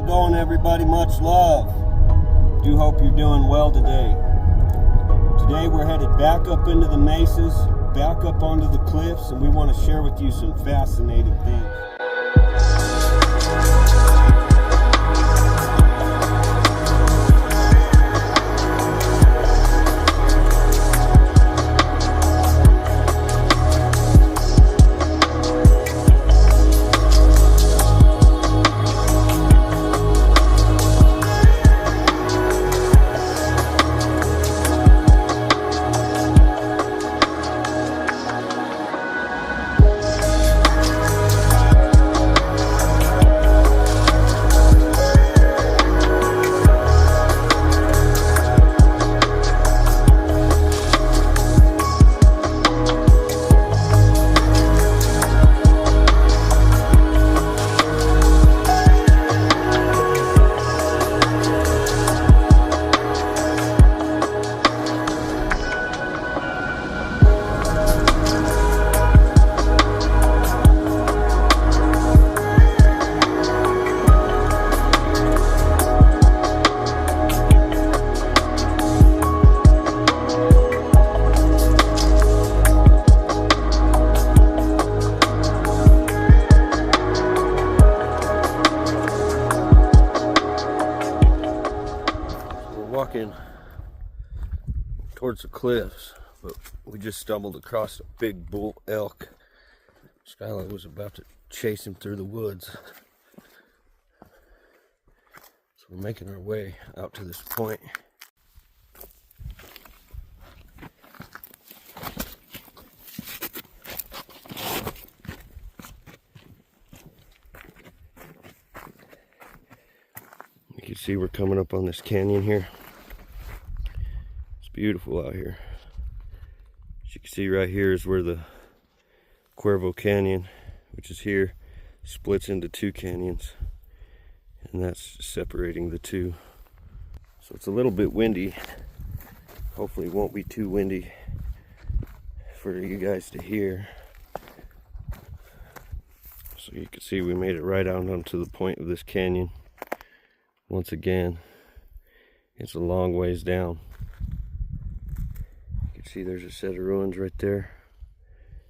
it going, everybody? Much love. Do hope you're doing well today. Today we're headed back up into the mesas, back up onto the cliffs, and we want to share with you some fascinating things. Walking towards the cliffs, but we just stumbled across a big bull elk. Skylar was about to chase him through the woods. So we're making our way out to this point. You can see we're coming up on this canyon here. Beautiful out here. As you can see right here is where the Cuervo Canyon, which is here, splits into two canyons, and that's separating the two. So it's a little bit windy. Hopefully it won't be too windy for you guys to hear. So you can see we made it right out onto the point of this canyon. Once again, it's a long ways down. See, there's a set of ruins right there.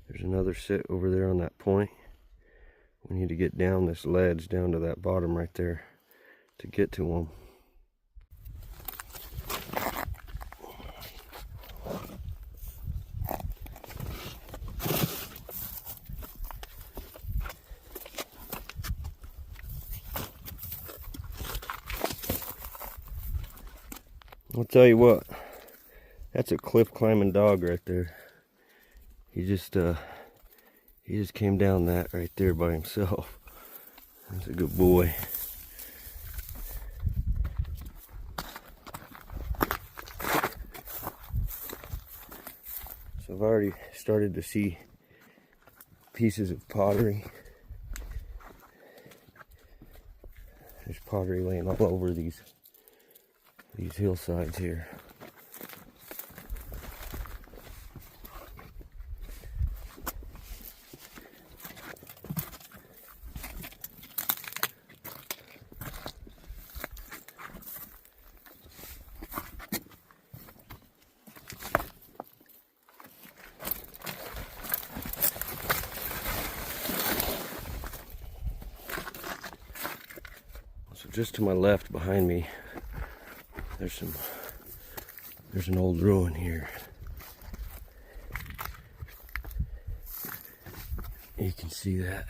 There's another set over there on that point. We need to get down this ledge down to that bottom right there to get to them. I'll tell you what. That's a cliff climbing dog right there. He just came down that right there by himself. That's a good boy. So I've already started to see pieces of pottery. There's pottery laying all over these hillsides here. Just to my left behind me, there's an old ruin here. You can see that.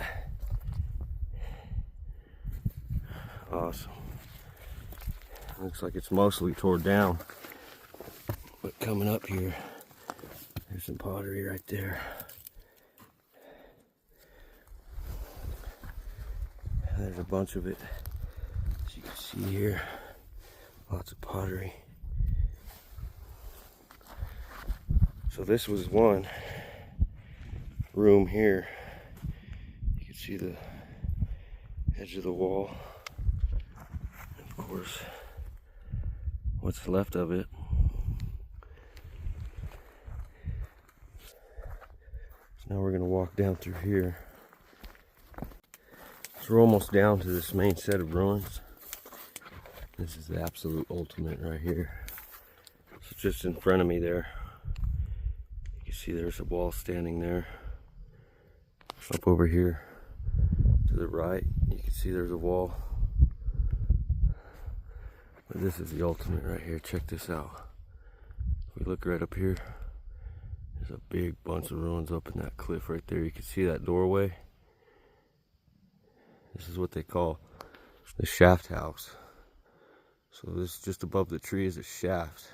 Awesome. Looks like it's mostly tore down, but coming up here, there's some pottery right there. There's a bunch of it. You can see here, lots of pottery. So this was one room here. You can see the edge of the wall. And of course, what's left of it. So now we're going to walk down through here. So we're almost down to this main set of ruins. This is the absolute ultimate right here. So just in front of me there, you can see there's a wall standing there. Up over here to the right, you can see there's a wall. But this is the ultimate right here. Check this out. If we look right up here, there's a big bunch of ruins up in that cliff right there. You can see that doorway. This is what they call the Shafthouse. So this just above the tree is a shaft.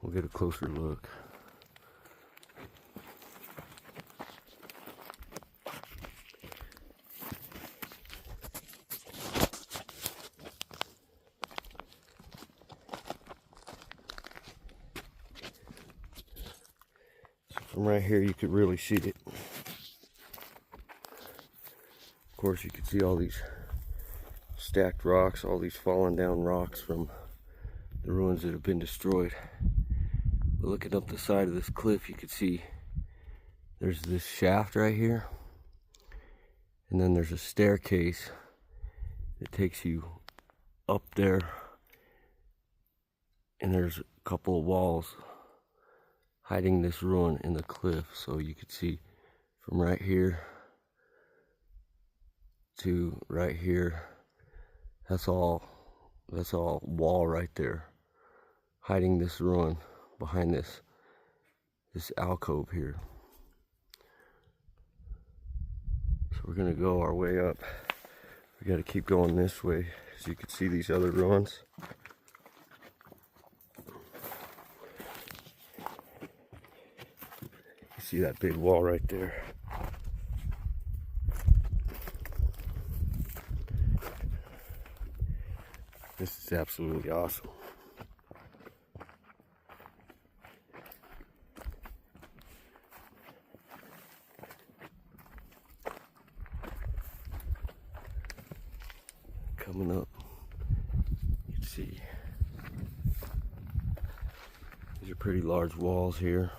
We'll get a closer look. So from right here you could really see it. Of course you could see all these stacked rocks, all these fallen down rocks from the ruins that have been destroyed. But looking up the side of this cliff, you can see there's this shaft right here, and then there's a staircase that takes you up there, and there's a couple of walls hiding this ruin in the cliff. So you can see from right here to right here, that's all wall right there, hiding this ruin behind this alcove here. So we're gonna go our way up. We gotta keep going this way, so you can see these other ruins. You see that big wall right there. This is absolutely awesome. Coming up, you can see these are pretty large walls here.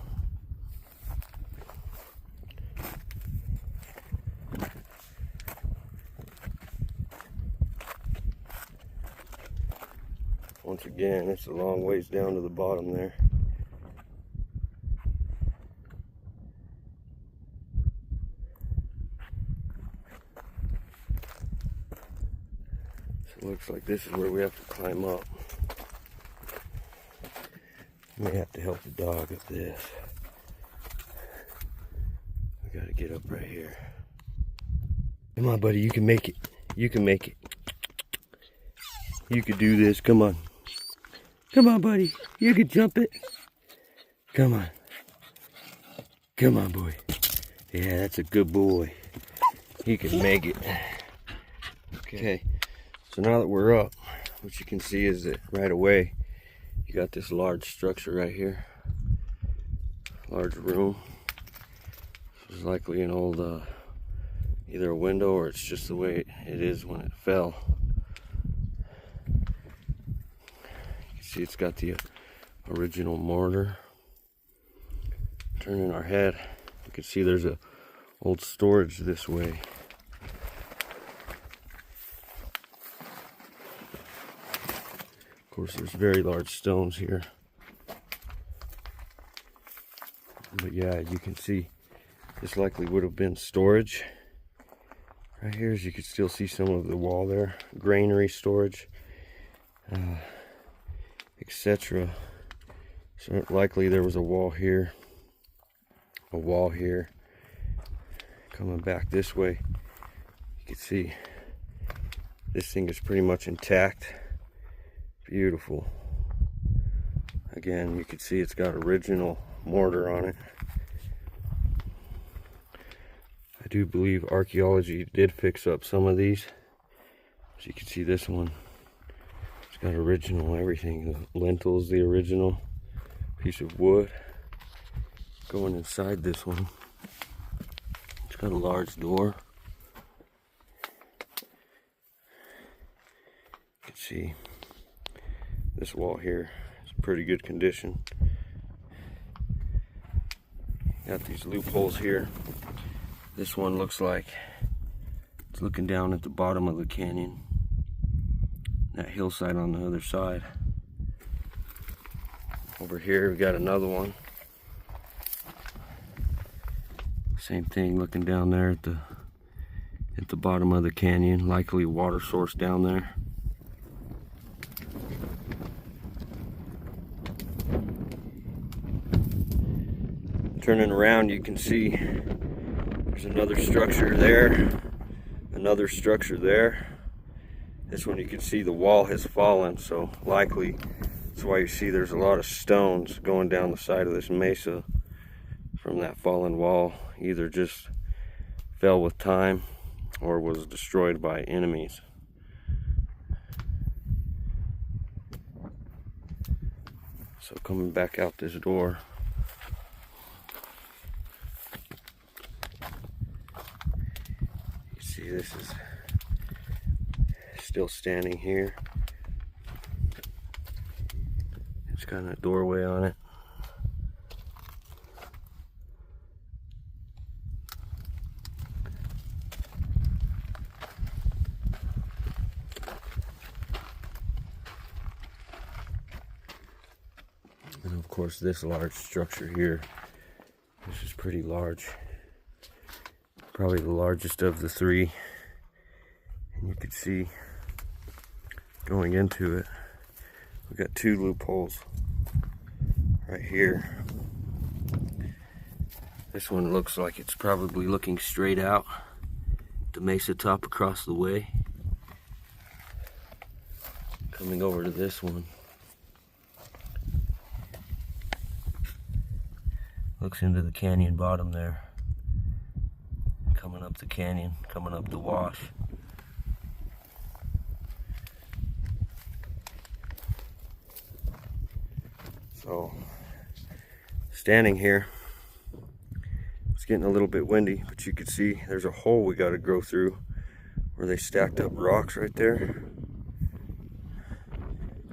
Once again, it's a long ways down to the bottom there. So it looks like this is where we have to climb up. May have to help the dog up this. We gotta get up right here. Come on, buddy, you can make it. You can make it. You could do this, come on. Come on, buddy. You can jump it. Come on. Come on, boy. Yeah, that's a good boy. He can make it. Okay. So now that we're up, what you can see is that right away, you got this large structure right here. Large room. This is likely an old, either a window or it's just the way it is when it fell. See, it's got the original mortar. Turning our head, you can see there's a old storage this way. Of course, there's very large stones here. But yeah, you can see this likely would have been storage. Right here, as you can still see some of the wall there, granary storage. Etc. So likely there was a wall here, coming back this way. You can see this thing is pretty much intact. Beautiful. Again, you can see it's got original mortar on it. I do believe archaeology did fix up some of these. As you can see, this one, it's got original everything. The lintels, the original piece of wood. Going inside this one, it's got a large door. You can see this wall here is in pretty good condition. Got these loopholes here. This one looks like it's looking down at the bottom of the canyon. that hillside on the other side. Over here we got another one. Same thing, looking down there at the bottom of the canyon, likely water source down there. Turning around, you can see there's another structure there, another structure there. This one you can see the wall has fallen, so likely that's why you see there's a lot of stones going down the side of this mesa from that fallen wall. Either just fell with time or was destroyed by enemies. So coming back out this door, you see this is still standing here. It's got a doorway on it. And of course this large structure here, this is pretty large. Probably the largest of the three. And you can see going into it, we got two loopholes right here. This one looks like it's probably looking straight out the mesa top across the way. Coming over to this one, looks into the canyon bottom there. Coming up the canyon, coming up the wash. So, standing here, it's getting a little bit windy, but you can see there's a hole we got to go through where they stacked up rocks right there.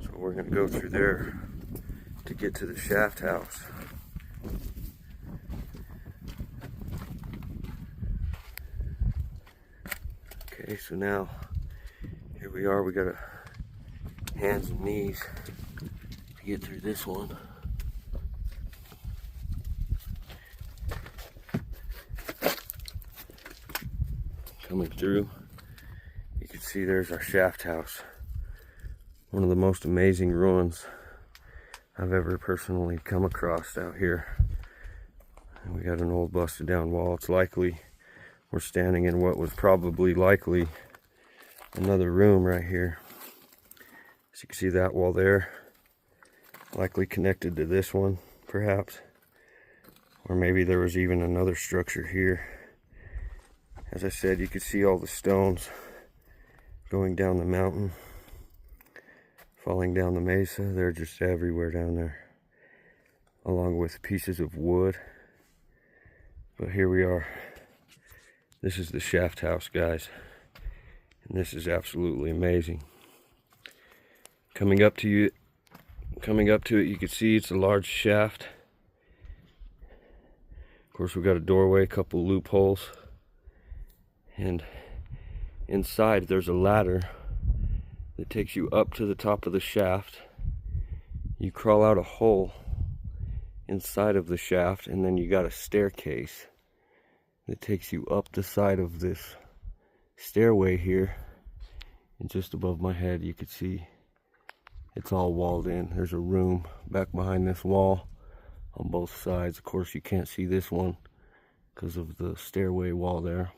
So we're going to go through there to get to the Shafthouse. Okay, so now here we are. We got hands and knees to get through this one. Coming through, you can see there's our Shafthouse. One of the most amazing ruins I've ever personally come across out here. And we got an old busted down wall. It's likely we're standing in what was probably likely another room right here. So you can see that wall there, likely connected to this one perhaps, or maybe there was even another structure here. As I said, you could see all the stones going down the mountain, falling down the mesa. They're just everywhere down there, along with pieces of wood. But here we are. This is the Shafthouse, guys, and this is absolutely amazing. Coming up to it, you can see it's a large shaft. Of course, we've got a doorway, a couple loopholes, and inside there's a ladder that takes you up to the top of the shaft. You crawl out a hole inside of the shaft, and then you got a staircase that takes you up the side of this stairway here. And just above my head you can see it's all walled in. There's a room back behind this wall on both sides. Of course you can't see this one because of the stairway wall there.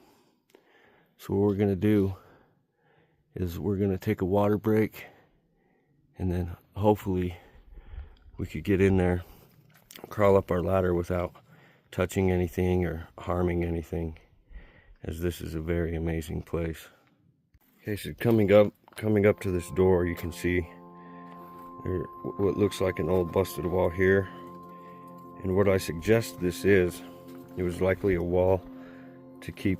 So what we're going to do is we're going to take a water break, and then hopefully we could get in there, crawl up our ladder without touching anything or harming anything, as this is a very amazing place. Okay, so coming up to this door, you can see there what looks like an old busted wall here. And what I suggest this is, it was likely a wall to keep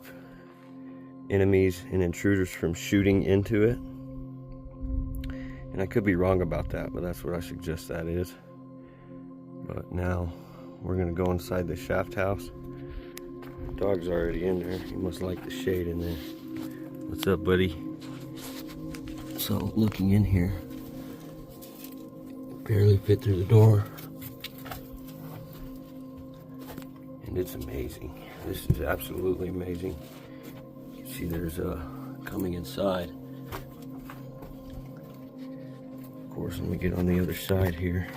enemies and intruders from shooting into it. And I could be wrong about that, but that's what I suggest that is. But now we're gonna go inside the Shafthouse. Dog's already in there. He must like the shade in there. What's up, buddy? So looking in here, barely fit through the door. And it's amazing. This is absolutely amazing. You can see there's coming inside. Of course, let me get on the other side here.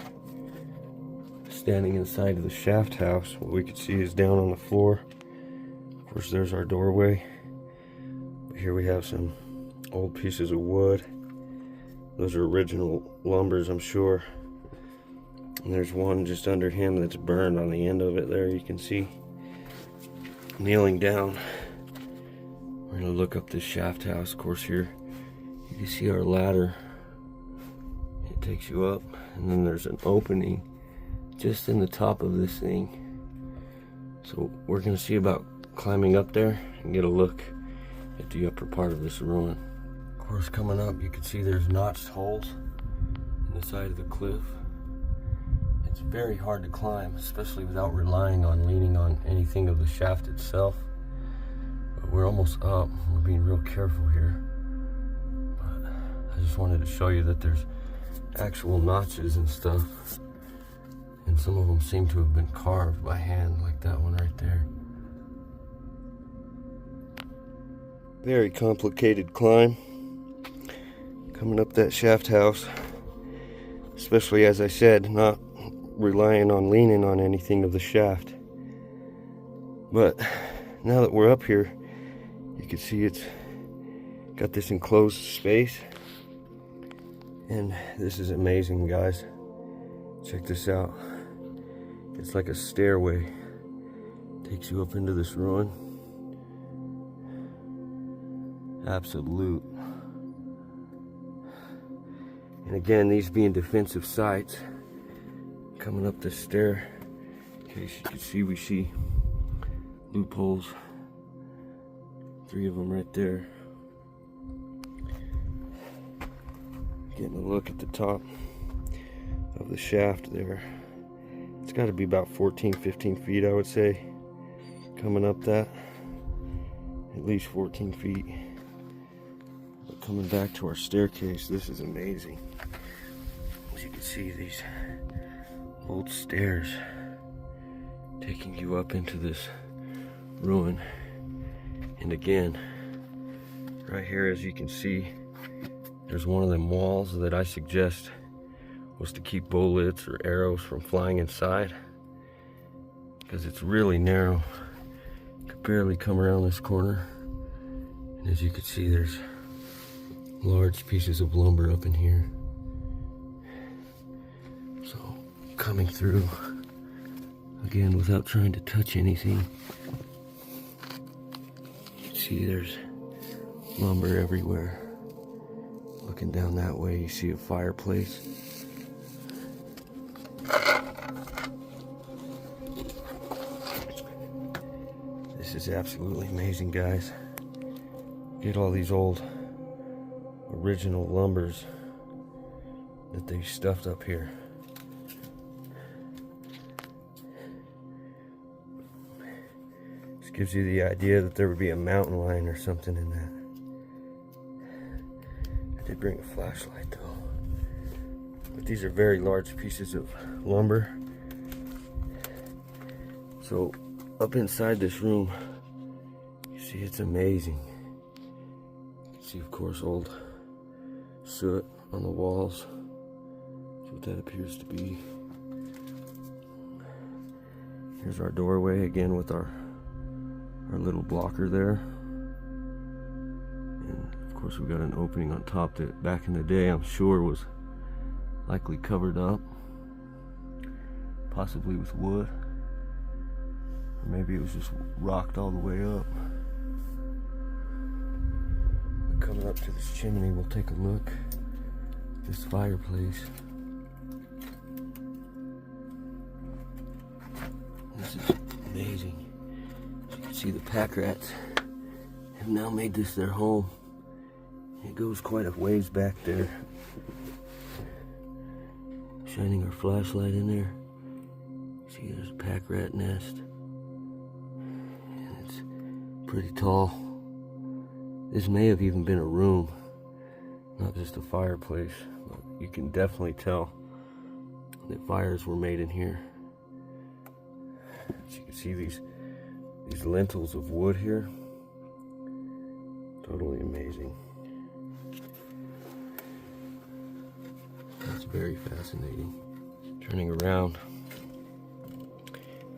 Standing inside of the Shafthouse, what we can see is down on the floor. Of course, there's our doorway. But here we have some old pieces of wood. Those are original lumbers, I'm sure. And there's one just under him that's burned on the end of it there, you can see. Kneeling down, we're gonna look up this Shafthouse. Of course, here you can see our ladder. It takes you up, and then there's an opening just in the top of this thing. So we're gonna see about climbing up there and get a look at the upper part of this ruin. Of course, coming up, you can see there's notched holes in the side of the cliff. It's very hard to climb, especially without relying on leaning on anything of the shaft itself. But we're almost up. We're being real careful here. But I just wanted to show you that there's actual notches and stuff. And some of them seem to have been carved by hand, like that one right there. Very complicated climb. Coming up that Shafthouse. Especially, as I said, not relying on leaning on anything of the shaft. But now that we're up here, you can see it's got this enclosed space. And this is amazing, guys. Check this out. It's like a stairway. Takes you up into this ruin. Absolute. And again, these being defensive sites. Coming up this stair, in case you can see, we see loopholes. 3 of them right there. Getting a look at the top of the shaft there. It's got to be about 14, 15 feet, I would say. Coming up that, at least 14 feet. But coming back to our staircase, this is amazing. As you can see, these old stairs taking you up into this ruin. And again, right here, as you can see, there's one of them walls that I suggest was to keep bullets or arrows from flying inside, because it's really narrow. You could barely come around this corner. And as you can see, there's large pieces of lumber up in here. So coming through, again, without trying to touch anything, you can see there's lumber everywhere. Looking down that way, you see a fireplace. This is absolutely amazing, guys. Get all these old original lumbers that they stuffed up here. This gives you the idea that there would be a mountain lion or something in that. I did bring a flashlight though. But these are very large pieces of lumber. So up inside this room, you see it's amazing. You can see, of course, old soot on the walls. That's what that appears to be. Here's our doorway again with our little blocker there. And of course, we've got an opening on top that back in the day, I'm sure, was likely covered up, possibly with wood. Or maybe it was just rocked all the way up. But coming up to this chimney, we'll take a look at this fireplace. This is amazing. As you can see, the pack rats have now made this their home. It goes quite a ways back there. Shining our flashlight in there. See, there's a pack rat nest. And it's pretty tall. This may have even been a room not just a fireplace, but you can definitely tell that fires were made in here. As you can see these lintels of wood here. Totally amazing. That's very fascinating. Turning around,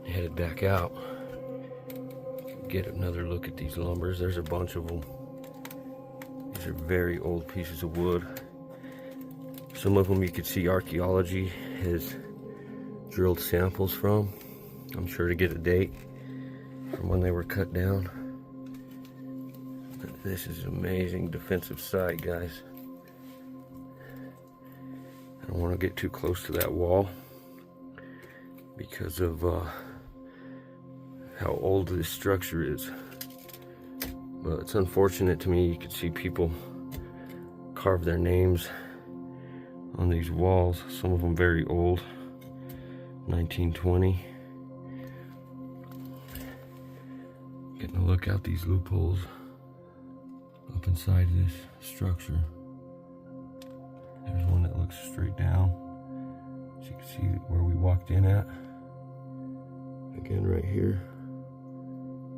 headed back out. Get another look at these lumbers. There's a bunch of them. These are very old pieces of wood. Some of them you could see archaeology has drilled samples from. I'm sure to get a date from when they were cut down. But this is an amazing defensive site, guys. I don't want to get too close to that wall because of how old this structure is. But it's unfortunate to me. You can see people carve their names on these walls. Some of them very old, 1920. Getting a look out these loopholes up inside this structure. There's one that looks straight down, so you can see where we walked in at. Again, right here.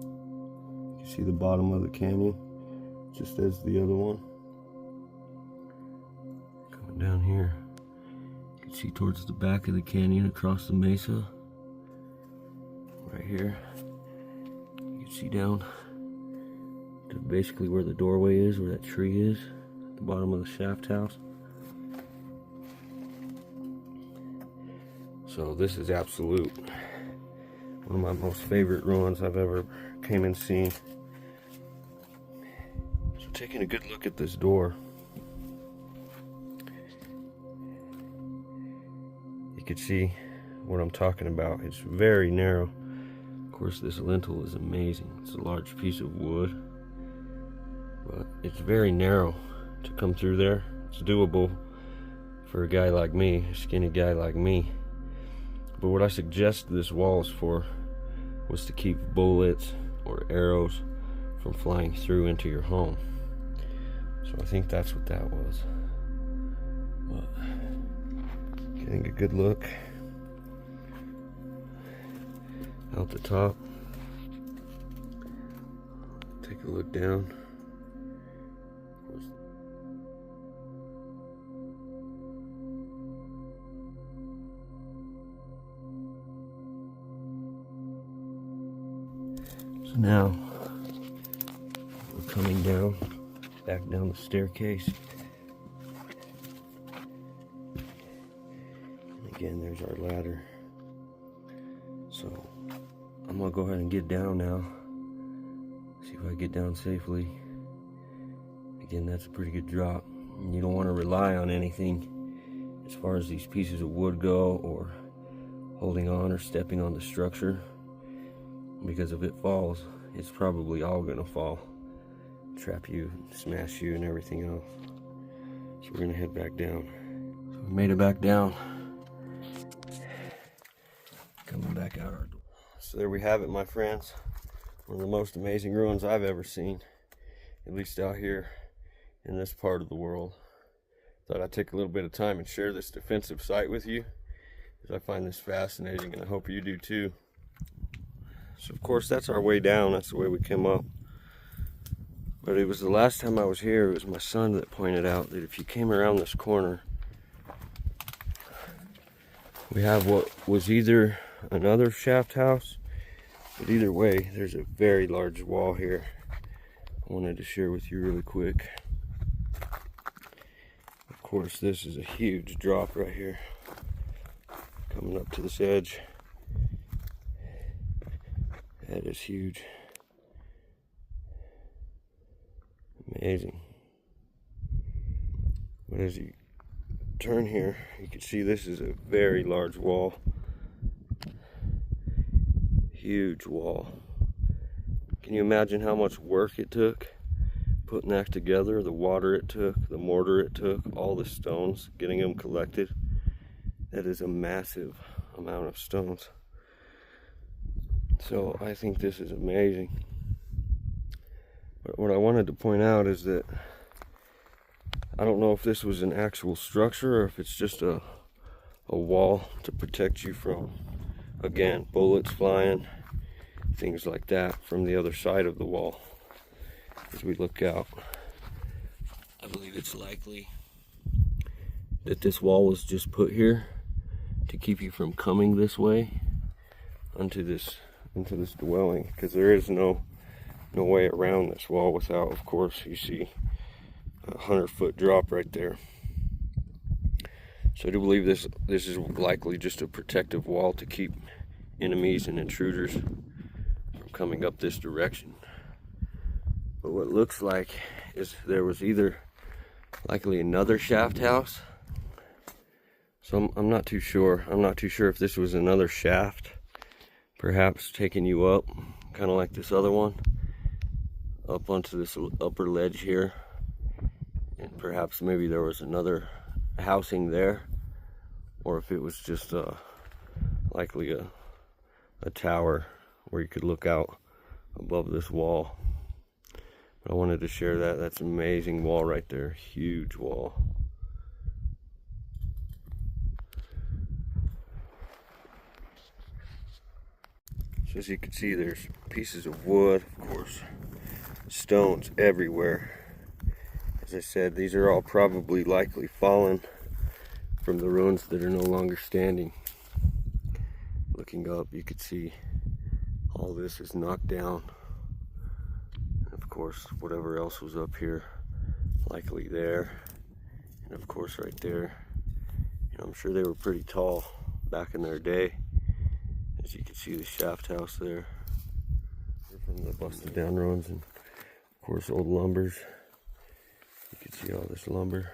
You can see the bottom of the canyon, just as the other one. Coming down here, you can see towards the back of the canyon across the mesa. Right here. You can see down to basically where the doorway is, where that tree is, at the bottom of the Shafthouse. So this is absolute. One of my most favorite ruins I've ever came and seen. So taking a good look at this door, you can see what I'm talking about. It's very narrow. Of course, this lintel is amazing. It's a large piece of wood, but it's very narrow to come through there. It's doable for a guy like me, a skinny guy like me. But what I suggest this wall is for was to keep bullets or arrows from flying through into your home. So I think that's what that was. But getting a good look out the top. Take a look down. So now we're coming down, back down the staircase. And again, there's our ladder. So I'm gonna go ahead and get down now. See if I get down safely. Again, that's a pretty good drop. You don't want to rely on anything as far as these pieces of wood go, or holding on or stepping on the structure. Because if it falls, it's probably all gonna fall, trap you, smash you, and everything else. So we're gonna head back down. So we made it back down. Coming back out our door. So there we have it, my friends. One of the most amazing ruins I've ever seen, at least out here in this part of the world. Thought I'd take a little bit of time and share this defensive site with you, because I find this fascinating, and I hope you do too. So of course that's our way down, that's the way we came up. But it was the last time I was here, it was my son that pointed out that if you came around this corner, we have what was either another shaft house, but either way, there's a very large wall here I wanted to share with you really quick. Of course, this is a huge drop right here, coming up to this edge. That is huge. Amazing. But as you turn here, you can see this is a very large wall. Huge wall. Can you imagine how much work it took putting that together? The water it took, the mortar it took, all the stones, getting them collected. That is a massive amount of stones. So I think this is amazing. But what I wanted to point out is that I don't know if this was an actual structure or if it's just a wall to protect you from, again, bullets flying, things like that from the other side of the wall. As we look out, I believe it's likely that this wall was just put here to keep you from coming this way into this dwelling, because there is no way around this wall without, of course, you see a 100-foot drop right there. So I do believe this is likely just a protective wall to keep enemies and intruders from coming up this direction. But what looks like is there was either likely another shaft house. So I'm not too sure. I'm not too sure if this was another shaft, perhaps taking you up, kind of like this other one, up onto this upper ledge here. And perhaps maybe there was another housing there, or if it was just likely a tower where you could look out above this wall. But I wanted to share that. That's an amazing wall right there, huge wall. So as you can see, there's pieces of wood, of course, stones everywhere. As I said, these are all probably likely fallen from the ruins that are no longer standing. Looking up, you could see all this is knocked down. And of course, whatever else was up here, likely there. And of course, right there. You know, I'm sure they were pretty tall back in their day. As you can see, the shaft house there. From the busted down ruins, and of course, old lumbers. You can see all this lumber.